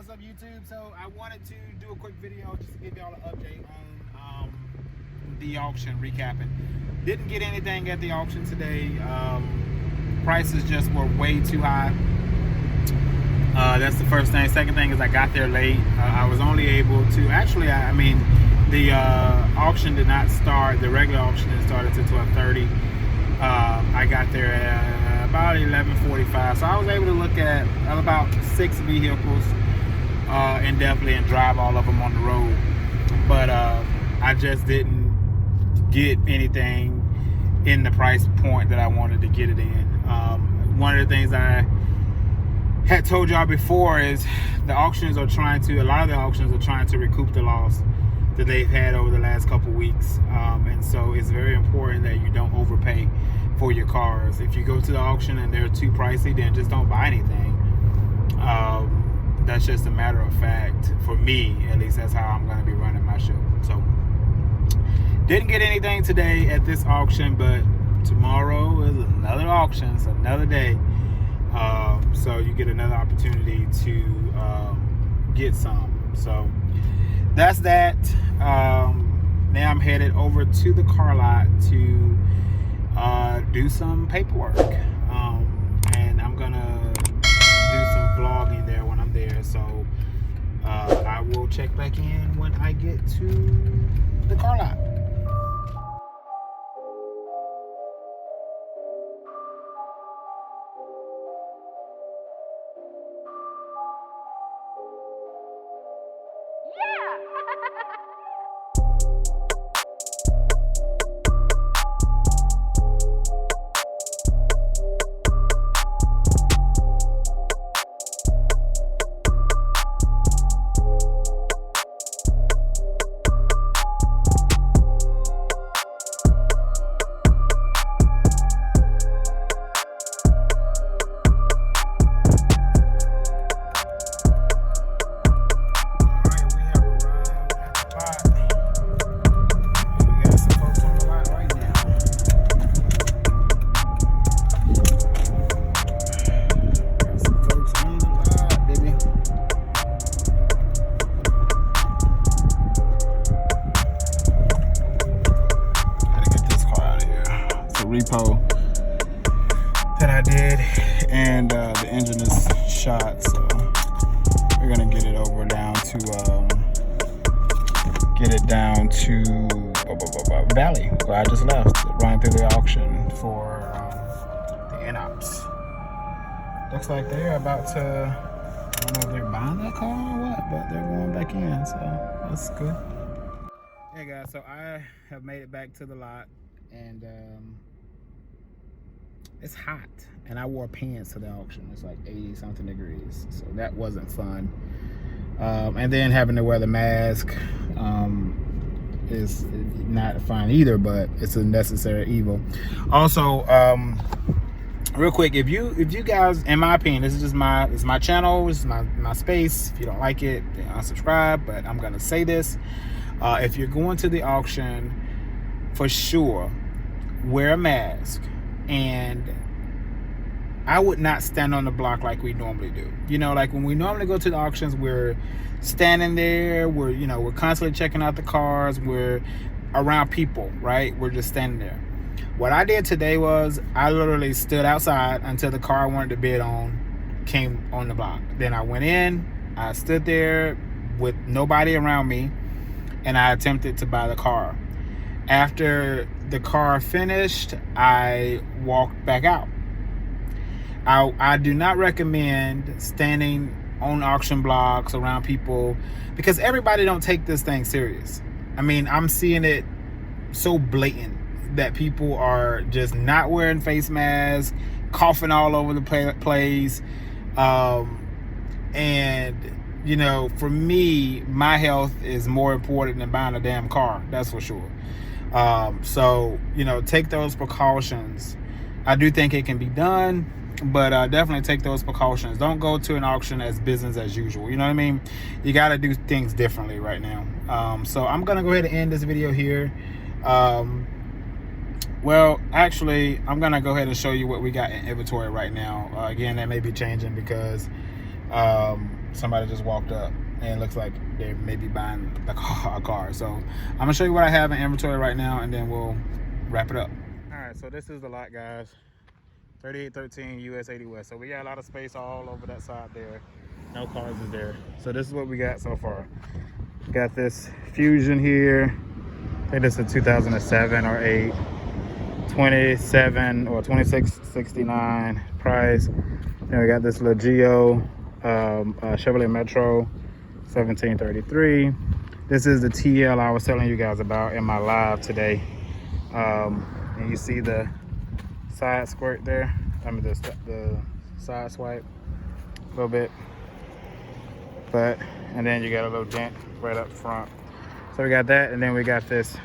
what's up YouTube? So I wanted to do a quick video just to give y'all an update on the auction, recapping. Didn't get anything at the auction today. Prices just were way too high. That's the first thing. Second thing is I got there late. I was only able to, actually, the auction did not start, the regular auction didn't start until 12:30. I got there at about 11:45, so I was able to look at about 6 vehicles in-depthly and drive all of them on the road. But I just didn't get anything in the price point that I wanted to get it in. One of the things I had told y'all before is a lot of the auctions are trying to recoup the loss that they've had over the last couple weeks, and so it's very important that you don't overpay for your cars. If you go to the auction and they're too pricey, then just don't buy anything. That's just a matter of fact. For me, at least, that's how I'm going to be running my show. So didn't get anything today at this auction, but tomorrow is another auction. It's another day. So you get another opportunity to get some. So that's that. Now I'm headed over to the car lot to do some paperwork. And I'm gonna do some vlogging there when I'm there. So I will check back in when I get to the car lot. Repo that I did, and the engine is shot, so we're gonna get it over down to Valley, where I just left, running through the auction for the NOPS. Looks like they're about to, I don't know if they're buying that car or what, but they're going back in, so that's good. Hey guys, so I have made it back to the lot, and it's hot, and I wore pants to the auction. It's like 80 something degrees, so that wasn't fun. And then having to wear the mask is not fun either, but it's a necessary evil. Also, real quick, if you guys, in my opinion, this is just it's my channel, it's my space. If you don't like it, then unsubscribe. But I'm gonna say this: if you're going to the auction, for sure, wear a mask. And I would not stand on the block like we normally do. You know, like when we normally go to the auctions, we're standing there, we're constantly checking out the cars, we're around people, right? We're just standing there. What I did today was I literally stood outside until the car I wanted to bid on came on the block. Then I went in, I stood there with nobody around me, and I attempted to buy the car. After the car finished, I walked back out. I do not recommend standing on auction blocks around people, because everybody don't take this thing serious. I mean, I'm seeing it so blatant that people are just not wearing face masks, coughing all over the place. And, you know, for me, my health is more important than buying a damn car. That's for sure. So, you know, take those precautions. I do think it can be done, but definitely take those precautions. Don't go to an auction as business as usual. You know what I mean? You got to do things differently right now. So I'm going to go ahead and end this video here. Well, actually, I'm going to go ahead and show you what we got in inventory right now. Again, that may be changing because somebody just walked up and it looks like they may be buying a car. So I'm gonna show you what I have in inventory right now, and then we'll wrap it up. All right, so this is the lot, guys. 3813 US 80 West. So we got a lot of space all over that side there. No cars is there. So this is what we got so far. Got this Fusion here. I think this is a 2007 or 8. 27 or 2669 price. Then we got this little Geo Chevrolet Metro 1733. This is the TL I was telling you guys about in my live today. And you see the side squirt there. I mean the side swipe a little bit, but and then you got a little dent right up front. So we got that, and then we got this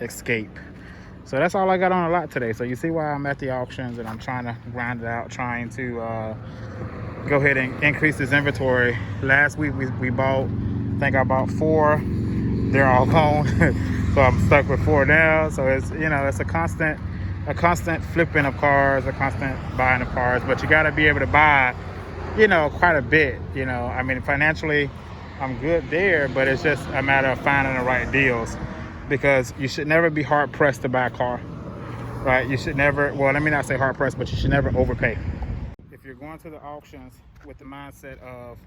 Escape. So that's all I got on a lot today. So you see why I'm at the auctions and I'm trying to grind it out, trying to go ahead and increase this inventory. Last week we bought, I think I bought 4. They're all gone. So I'm stuck with 4 now. So it's, you know, it's a constant flipping of cars, a constant buying of cars. But you got to be able to buy, you know, quite a bit. You know, I mean, financially I'm good there, but it's just a matter of finding the right deals. Because you should never be hard pressed to buy a car, right? You should never, well, let me not say hard pressed, but you should never overpay. If you're going to the auctions with the mindset of,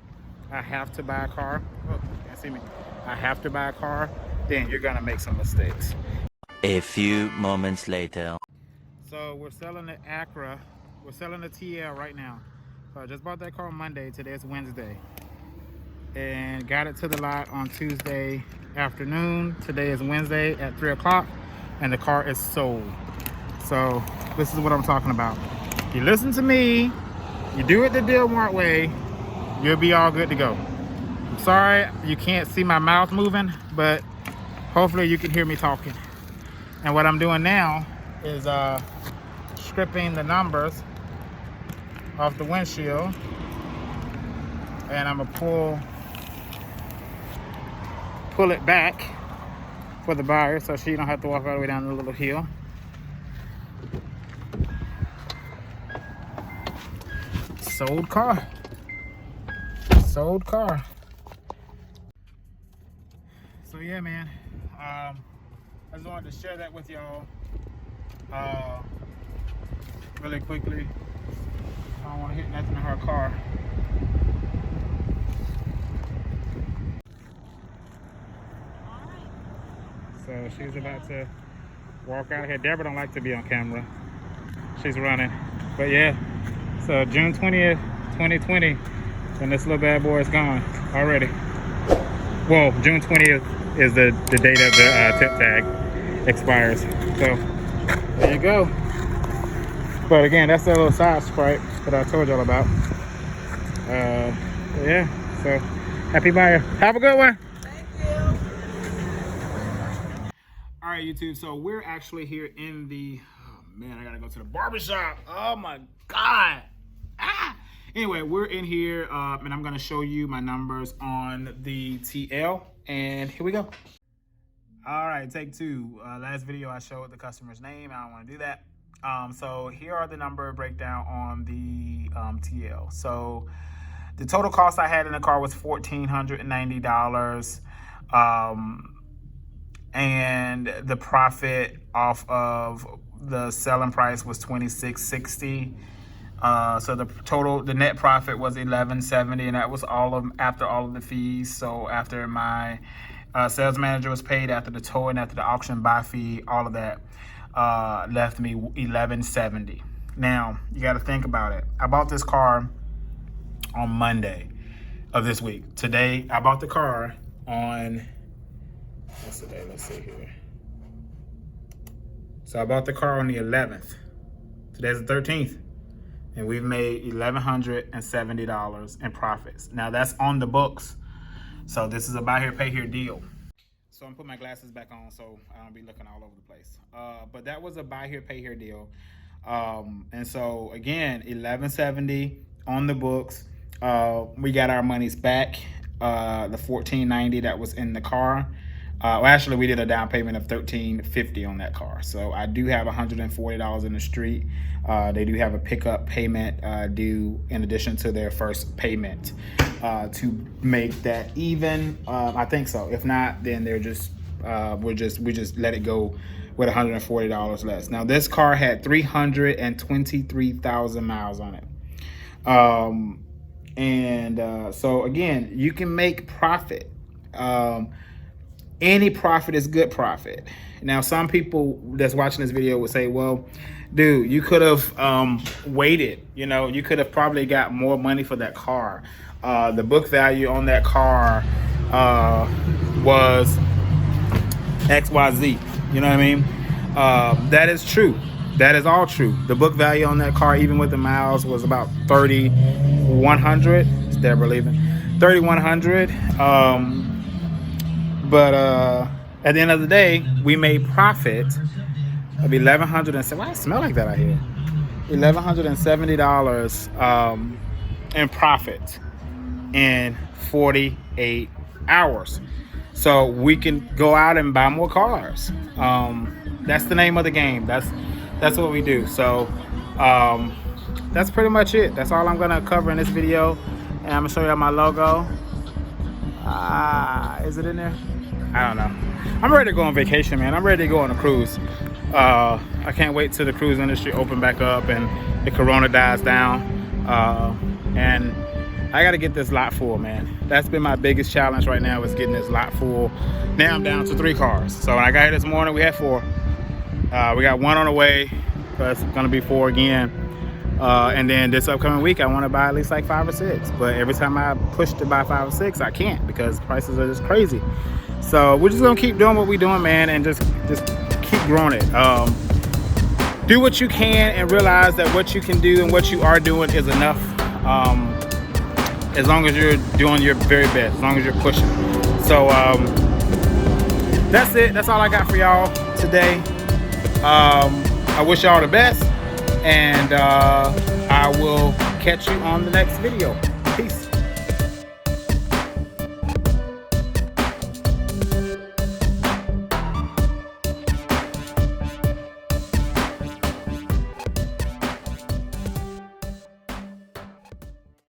I have to buy a car, oh, you can't see me, I have to buy a car, then you're gonna make some mistakes. A few moments later. So we're selling the Acura, we're selling the TL right now. So I just bought that car on Monday, today is Wednesday. And got it to the lot on Tuesday afternoon. Today is Wednesday at 3 o'clock, and the car is sold. So this is what I'm talking about. You listen to me, you do it the Deal Mart way, you'll be all good to go. I'm sorry you can't see my mouth moving, but hopefully you can hear me talking. And what I'm doing now is stripping the numbers off the windshield, and I'm gonna pull it back for the buyer so she don't have to walk all the way down the little hill. Sold car. Sold car. So yeah, man, I just wanted to share that with y'all really quickly. I don't want to hit nothing in her car. So she's about to walk out here. Deborah don't like to be on camera. She's running. But yeah, so June 20th, 2020, and this little bad boy is gone already. Well, June 20th is the date of the tip tag expires. So there you go. But again, that's that little side sprite that I told y'all about. Yeah, so happy buyer. Have a good one. All right, YouTube, so we're actually here in the, oh man, I gotta go to the barbershop. Oh my God. Anyway, we're in here and I'm gonna show you my numbers on the TL, and here we go. All right, take 2. Last video I showed the customer's name. I don't wanna do that. So here are the number breakdown on the TL. So the total cost I had in the car was $1,490. And the profit off of the selling price was $2,660. So the net profit was $1,170, and that was after all of the fees. So after my sales manager was paid, after the towing, after the auction buy fee, all of that left me $1,170. Now you got to think about it. I bought this car on Monday of this week. Today I bought the car on, what's the day? Let's see here. So I bought the car on the 11th. Today's the 13th. And we've made $1,170 in profits. Now that's on the books. So this is a buy here, pay here deal. So I'm putting my glasses back on so I don't be looking all over the place. But that was a buy here, pay here deal. And so again, $1,170 on the books. We got our monies back. The $1,490 that was in the car. Well, actually, we did a down payment of $1,350 on that car. So I do have $140 in the street. They do have a pickup payment due in addition to their first payment. to make that even. I think so. If not, then they're just we just let it go with $140 less. Now this car had 323,000 miles on it. So again, you can make profit. Any profit is good profit. Now, some people that's watching this video would say, well, dude, you could have waited. You know, you could have probably got more money for that car. The book value on that car was XYZ. You know what I mean? That is true. That is all true. The book value on that car, even with the miles, was about 3,100. Is Deborah leaving? 3,100. But at the end of the day, we made profit of $1,170. Why does it smell like that out here? $1,170 in profit in 48 hours. So we can go out and buy more cars. That's the name of the game. That's what we do. So that's pretty much it. That's all I'm gonna cover in this video. And I'm gonna show you my logo. Is it in there? I don't know. I'm ready to go on vacation, man. I'm ready to go on a cruise. I can't wait till the cruise industry open back up and the corona dies down. And I got to get this lot full, man. That's been my biggest challenge right now, is getting this lot full. Now I'm down to 3 cars. So when I got here this morning, we had 4. We got 1 on the way, but it's gonna be 4 again. And then this upcoming week, I want to buy at least like 5 or 6. But every time I push to buy 5 or 6, I can't, because prices are just crazy. So we're just gonna keep doing what we're doing, man, and just keep growing it. Do what you can and realize that what you can do and what you are doing is enough. As long as you're doing your very best, as long as you're pushing. So that's it. That's all I got for y'all today. I wish y'all the best, and I will catch you on the next video. Peace.